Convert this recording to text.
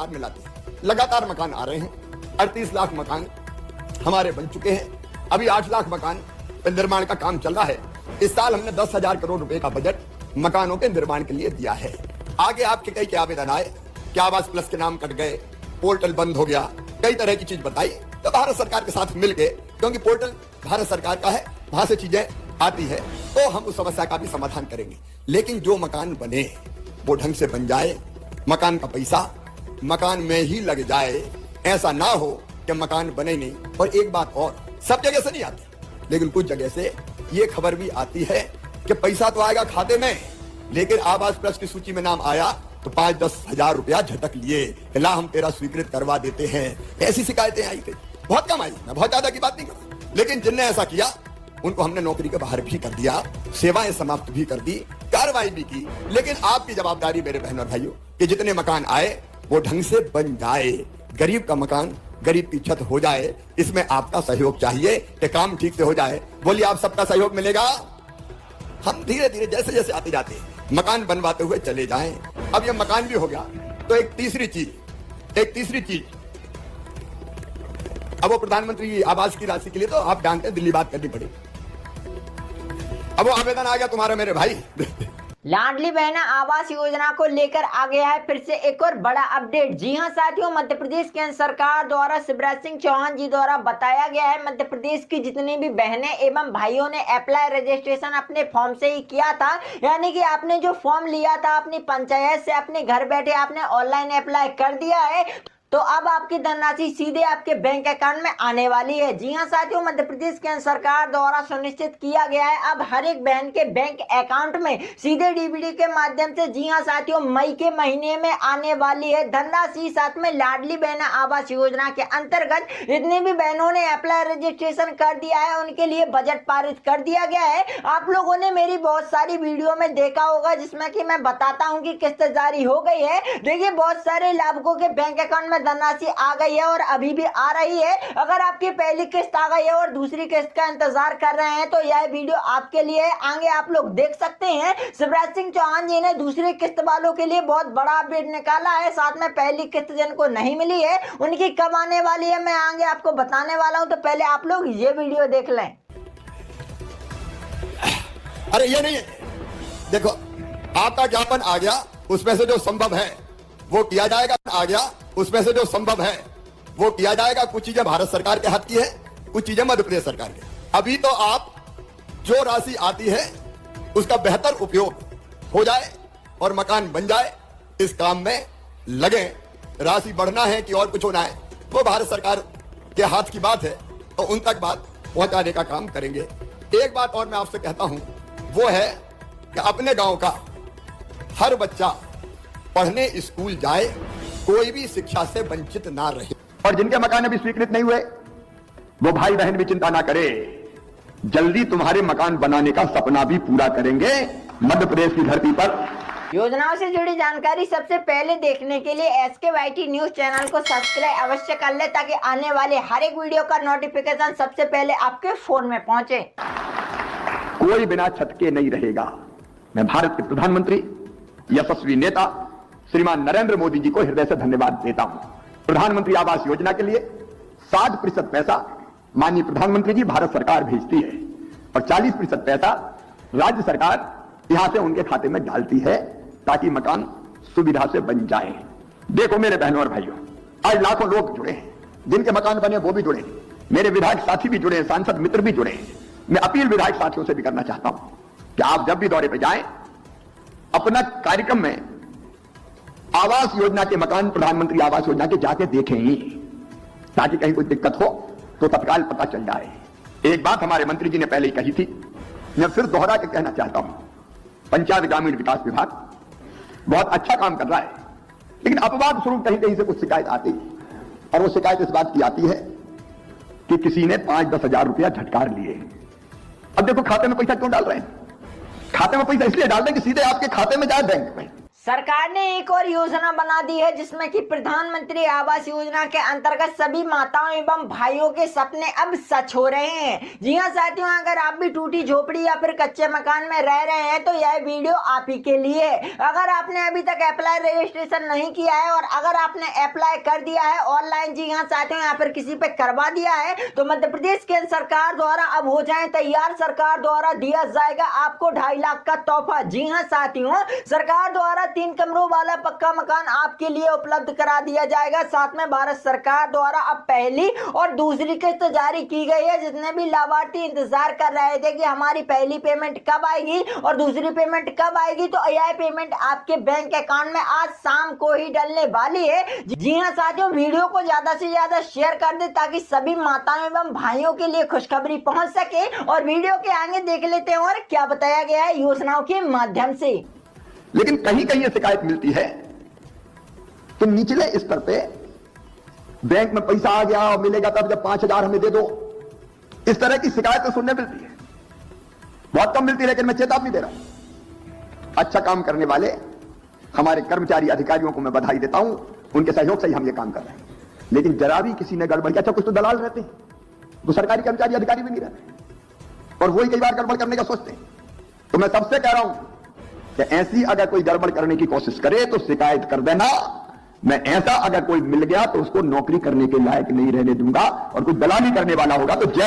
सरकार में लाती है। लगातार मकान आ रहे हैं, 38 लाख मकान हमारे बन चुके हैं, अभी 8 लाख मकान निर्माण का काम चल रहा है। इस साल हमने 10,000 करोड़ रुपए का बजट मकानों के निर्माण के लिए दिया है। आगे आपके कई क्या आवेदन आए कि आवास प्लस के नाम कट गए, पोर्टल बंद हो गया, कई तरह की चीज बताई, तो भारत सरकार के साथ मिलके, क्योंकि पोर्टल भारत सरकार का है, वहां से चीजें आती है, तो हम उस समस्या का भी समाधान करेंगे। लेकिन जो मकान बने वो ढंग से बन जाए, मकान का पैसा मकान में ही लग जाए, ऐसा ना हो कि मकान बने नहीं। और एक बात और, सब जगह से नहीं आती, लेकिन कुछ जगह से ये खबर भी आती है कि पैसा तो आएगा खाते में, लेकिन आवास प्लस की सूची में नाम आया तो 5-10 हजार रुपया झटक लिए, ला हम तेरा स्वीकृत करवा देते हैं। ऐसी शिकायतें आई थी, बहुत कम आई, मैं बहुत ज्यादा की बात नहीं कर रहा, लेकिन जिनने ऐसा किया उनको हमने नौकरी के बाहर भी कर दिया, सेवाएं समाप्त भी कर दी, कार्रवाई भी की। लेकिन आपकी जवाबदारी मेरे बहन और भाइयों कि जितने मकान आए वो ढंग से बन जाए, गरीब का मकान, गरीब की छत हो जाए। इसमें आपका सहयोग चाहिए कि काम ठीक से हो जाए। बोलिए, आप सबका सहयोग मिलेगा? हम धीरे धीरे जैसे जैसे आते जाते मकान बनवाते हुए चले जाएं। अब ये मकान भी हो गया तो एक तीसरी चीज, अब वो प्रधानमंत्री आवास की राशि के लिए तो आप जानते हैं दिल्ली बात करनी पड़ी। अब वो आवेदन आ गया तुम्हारा मेरे भाई लाडली बहना आवास योजना को लेकर आ गया है फिर से एक और बड़ा अपडेट। जी हां साथियों, मध्य प्रदेश केंद्र सरकार द्वारा शिवराज सिंह चौहान जी द्वारा बताया गया है, मध्य प्रदेश की जितनी भी बहनें एवं भाइयों ने अप्लाई रजिस्ट्रेशन अपने फॉर्म से ही किया था, यानी कि आपने जो फॉर्म लिया था अपनी पंचायत से, अपने घर बैठे आपने ऑनलाइन अप्लाई कर दिया है, तो अब आपकी धनराशि सीधे आपके बैंक अकाउंट में आने वाली है। जी हां साथियों, मध्य प्रदेश केंद्र सरकार द्वारा सुनिश्चित किया गया है अब हर एक बहन के बैंक अकाउंट में सीधे डीबीटी के माध्यम से, जी हां साथियों, मई के महीने में आने वाली है धनराशि। साथ में लाडली बहना आवास योजना के अंतर्गत जितनी भी बहनों ने अप्लाई रजिस्ट्रेशन कर दिया है उनके लिए बजट पारित कर दिया गया है। आप लोगों ने मेरी बहुत सारी वीडियो में देखा होगा जिसमें कि मैं बताता हूं कि किस्त जारी हो गई है। देखिए, बहुत सारे लाभुकों के बैंक अकाउंट में धनराशि आ गई है और अभी भी आ रही है। अगर आपकी पहली किस्त आ गई है और दूसरी किस्त का इंतजार कर रहे हैं तो यह वीडियो आपके लिए आगे आप लोग देख सकते हैं। शिवराज सिंह चौहान जी ने दूसरी किस्त वालों के लिए बहुत बड़ा अपडेट निकाला है। साथ में पहली किस्त जिनको नहीं मिली है उनकी कब आने वाली है मैं आगे आपको बताने वाला हूं, तो पहले आप लोग ये वीडियो देख लें। अरे ये नहीं है, देखो आपका ज्ञापन आ गया, उसमें से जो संभव है वो किया जाएगा। आ गया, उसमें से जो संभव है वो किया जाएगा। कुछ चीजें भारत सरकार के हाथ की है, कुछ चीजें मध्य प्रदेश सरकार की। अभी तो आप जो राशि आती है उसका बेहतर उपयोग हो जाए और मकान बन जाए, इस काम में लगे। राशि बढ़ना है कि और कुछ होना है वो भारत सरकार के हाथ की बात है, तो उन तक बात पहुंचाने का काम करेंगे। एक बात और मैं आपसे कहता हूं, वो है कि अपने गांव का हर बच्चा पढ़ने स्कूल जाए, कोई भी शिक्षा से वंचित ना रहे। और जिनके मकान अभी स्वीकृत नहीं हुए वो भाई बहन भी चिंता ना करे, जल्दी तुम्हारे मकान बनाने का सपना भी पूरा करेंगे मध्य प्रदेश की धरती पर। योजनाओं से जुड़ी जानकारी सबसे पहले देखने के लिए SKYT न्यूज चैनल को सब्सक्राइब अवश्य कर ले ताकि आने वाले हर एक वीडियो का नोटिफिकेशन सबसे पहले आपके फोन में पहुंचे। कोई बिना छत के नहीं रहेगा। मैं भारत के प्रधानमंत्री यशस्वी नेता श्रीमान नरेंद्र मोदी जी को हृदय से धन्यवाद देता हूं। प्रधानमंत्री आवास योजना के लिए 60% पैसा माननीय प्रधानमंत्री जी भारत सरकार भेजती है और 40% पैसा राज्य सरकार यहां से उनके खाते में डालती है ताकि मकान सुविधा से बन जाए। देखो मेरे बहनों और भाइयों, आज लाखों लोग जुड़े हैं, जिनके मकान बने वो भी जुड़े हैं, मेरे विधायक साथी भी जुड़े हैं, सांसद मित्र भी जुड़े हैं। मैं अपील विधायक साथियों से भी करना चाहता हूं कि आप जब भी दौरे पर जाएं, अपना कार्यक्रम में आवास योजना के मकान, प्रधानमंत्री आवास योजना के जाके देखें ही, ताकि कहीं कोई दिक्कत हो तो तत्काल पता चल जाए। एक बात हमारे मंत्री जी ने पहले ही कही थी, मैं फिर दोहरा के कहना चाहता हूं, पंचायत ग्रामीण विकास विभाग बहुत अच्छा काम कर रहा है, लेकिन अपवाद स्वरूप कहीं कहीं से कुछ शिकायत आती है, और वो शिकायत इस बात की आती है कि किसी ने 5-10 हजार रुपया झटकार लिए। अब देखो, खाते में पैसा क्यों डाल रहे हैं? खाते में पैसा इसलिए डाल दें कि सीधे आपके खाते में जाए बैंक में। सरकार ने एक और योजना बना दी है जिसमें कि प्रधानमंत्री आवास योजना के अंतर्गत सभी माताओं एवं भाइयों के सपने अब सच हो रहे हैं। जी हां साथियों, अगर आप भी टूटी झोपड़ी या फिर कच्चे मकान में रह रहे हैं तो यह वीडियो आप ही के लिए। अगर आपने अभी तक अप्लाई रजिस्ट्रेशन नहीं किया है और अगर आपने अप्लाई कर दिया है ऑनलाइन, जी हाँ साथियों, या फिर किसी पे करवा दिया है, तो मध्य प्रदेश केंद्र सरकार द्वारा अब हो जाए तैयार। सरकार द्वारा दिया जाएगा आपको 2.5 लाख का तोहफा। जी हाँ साथियों, सरकार द्वारा 3 कमरों वाला पक्का मकान आपके लिए उपलब्ध करा दिया जाएगा। साथ में भारत सरकार द्वारा अब पहली और दूसरी किस्त जारी की गई है। जितने भी लाभार्थी इंतजार कर रहे थे कि हमारी पहली पेमेंट कब आएगी और दूसरी पेमेंट कब आएगी, तो यह पेमेंट आपके बैंक अकाउंट में आज शाम को ही डलने वाली है। जी हाँ साथियों, वीडियो को ज्यादा से ज्यादा शेयर कर दे ताकि सभी माताओं एवं भाइयों के लिए खुशखबरी पहुंच सके। और वीडियो के आगे देख लेते हैं और क्या बताया गया है योजनाओं के माध्यम से। लेकिन कहीं कहीं ये शिकायत मिलती है कि निचले स्तर पे बैंक में पैसा आ गया और मिलेगा तब जब 5,000 हमें दे दो, इस तरह की शिकायत तो सुनने मिलती है। बहुत कम मिलती है, लेकिन मैं चेतावनी दे रहा हूं। अच्छा काम करने वाले हमारे कर्मचारी अधिकारियों को मैं बधाई देता हूं, उनके सहयोग से ही हम ये काम कर रहे हैं। लेकिन जरा भी किसी ने गड़बड़, अच्छा कुछ तो दलाल रहते हैं, वो सरकारी कर्मचारी अधिकारी भी नहीं रहते और वही कई बार गड़बड़ करने का सोचते हैं। तो मैं सबसे कह रहा हूं कि ऐसी अगर कोई गड़बड़ करने की कोशिश करे तो शिकायत कर देना। मैं ऐसा अगर कोई मिल गया तो उसको नौकरी करने के लायक नहीं रहने दूंगा, और कोई दलाली करने वाला होगा तो जय